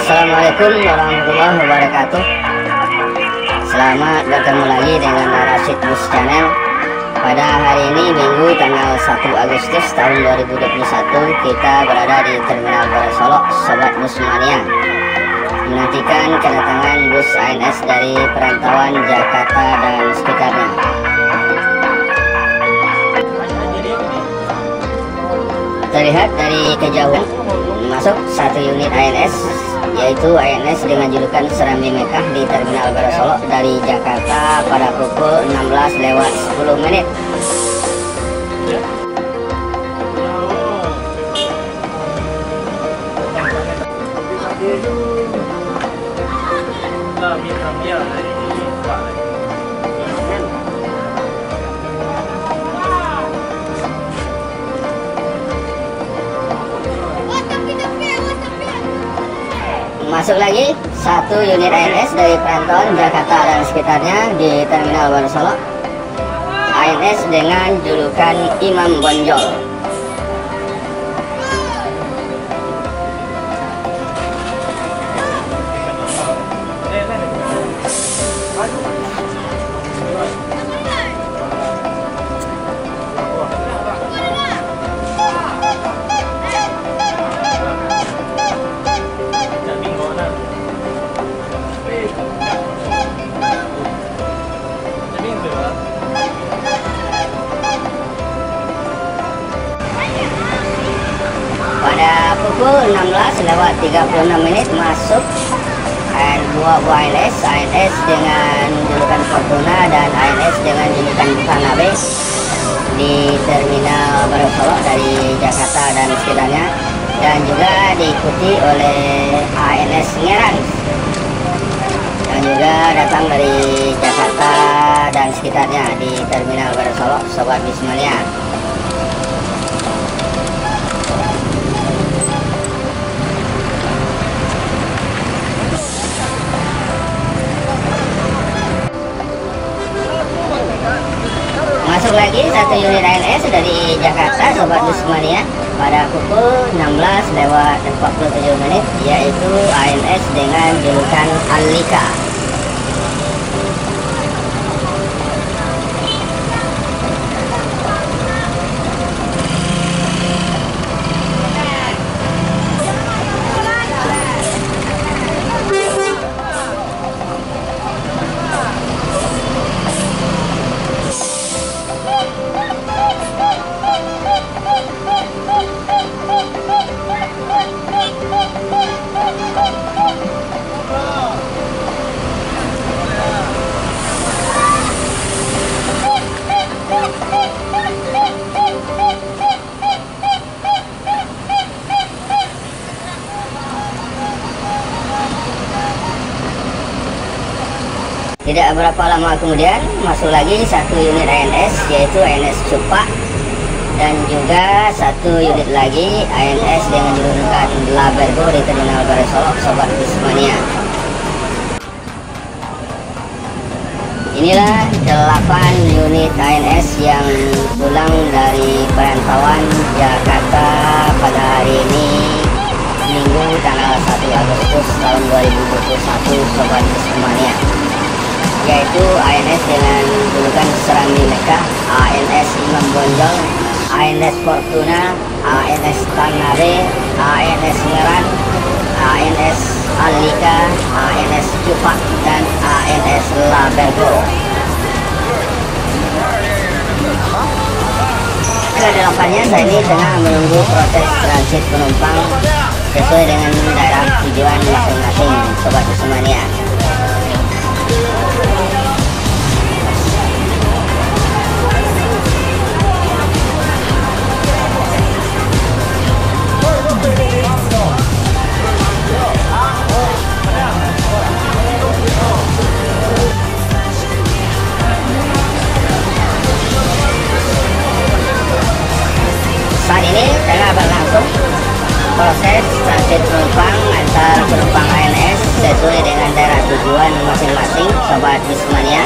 Assalamualaikum warahmatullahi wabarakatuh. Selamat bertemu lagi dengan Rashid Bus Channel. Pada hari ini Minggu tanggal 1 Agustus tahun 2021, kita berada di Terminal Baru Solo, Sobat Bus Mania, menantikan kedatangan bus ANS dari perantauan Jakarta dan sekitarnya. Terlihat dari kejauhan masuk satu unit ANS, yaitu ANS dengan julukan Serambi Mekah di Terminal Baru Solo dari Jakarta pada pukul 16:10. Masuk lagi satu unit ANS dari perantauan Jakarta dan sekitarnya di Terminal Baru Solo. ANS dengan julukan Imam Bonjol. Pada pukul 16:36 masuk dua buah ANS dengan julukan Fortuna dan ANS dengan julukan Bukanabe di Terminal Baru Solo dari Jakarta dan sekitarnya, dan juga diikuti oleh ANS Ngeran yang juga datang dari Jakarta dan sekitarnya di Terminal Baru Solo, Sobat Bismania. Masuk lagi satu unit ANS dari Jakarta, Sobat Busmania, pada pukul 16:47, yaitu ANS dengan julukan Alika. Tidak berapa lama kemudian masuk lagi satu unit ANS, yaitu ANS Cupa, dan juga satu unit lagi ANS dengan julukan Labergo di Terminal Baru Solo, Sobat Bismania. Inilah 8 unit ANS yang pulang dari perantauan Jakarta pada hari ini, Minggu tanggal 1 Agustus tahun 2021, Sobat Bismania, yaitu ANS dengan julukan Serambi Mekah, ANS Imam Bonjol, ANS Fortuna, ANS Tanabe, ANS Ngeran, ANS Alika, ANS Cupa, dan ANS Labergo. Kedelapannya saat ini tengah menunggu proses transit penumpang sesuai dengan daerah tujuan masing-masing, Sobat Bismania. Saat ini tengah berlangsung proses transit penumpang antar penumpang ANS sesuai dengan daerah tujuan masing-masing, Sobat Bismania.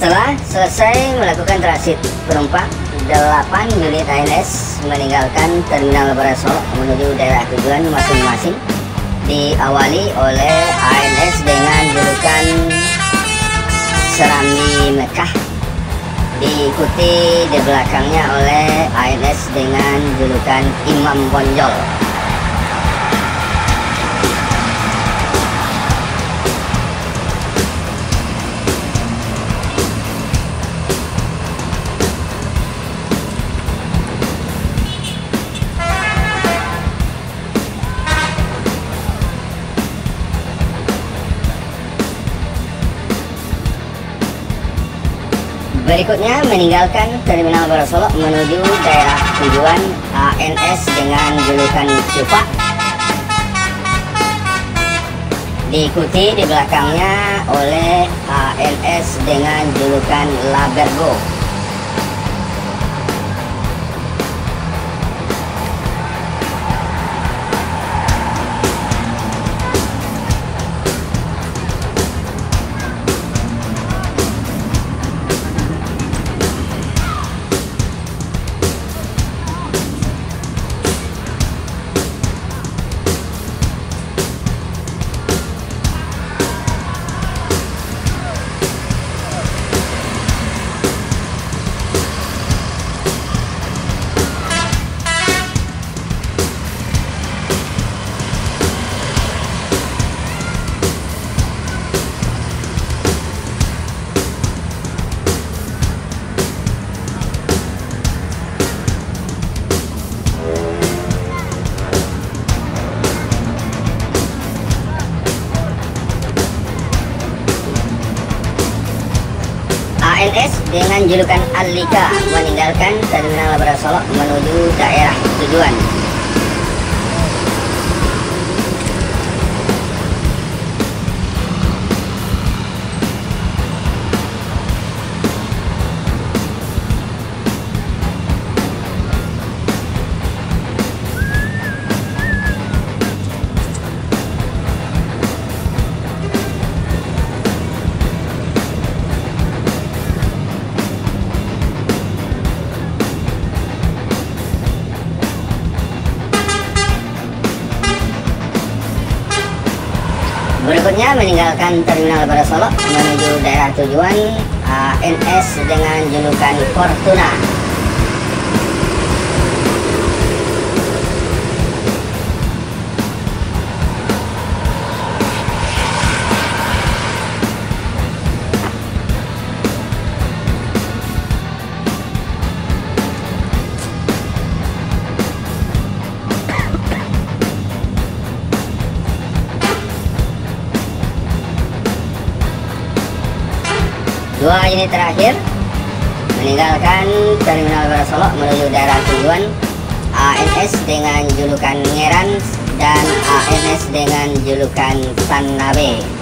Setelah selesai melakukan transit penumpang, 8 unit ANS meninggalkan Terminal Barat Solok menuju daerah tujuan masing-masing, diawali oleh ANS dengan julukan Serambi Mekah, diikuti di belakangnya oleh ANS dengan julukan Imam Bonjol. Berikutnya meninggalkan Terminal Barat Solok menuju daerah tujuan ANS dengan julukan Cupa, diikuti di belakangnya oleh ANS dengan julukan Labergo. ANS dengan julukan Alika meninggalkan Terminal Barat Solok menuju daerah tujuan. Berikutnya meninggalkan Terminal Barat Solok menuju daerah tujuan ANS dengan julukan Fortuna. Dua unit terakhir meninggalkan Terminal Baru Solok menuju daerah tujuan, ANS dengan julukan Ngeran dan ANS dengan julukan Sanabe.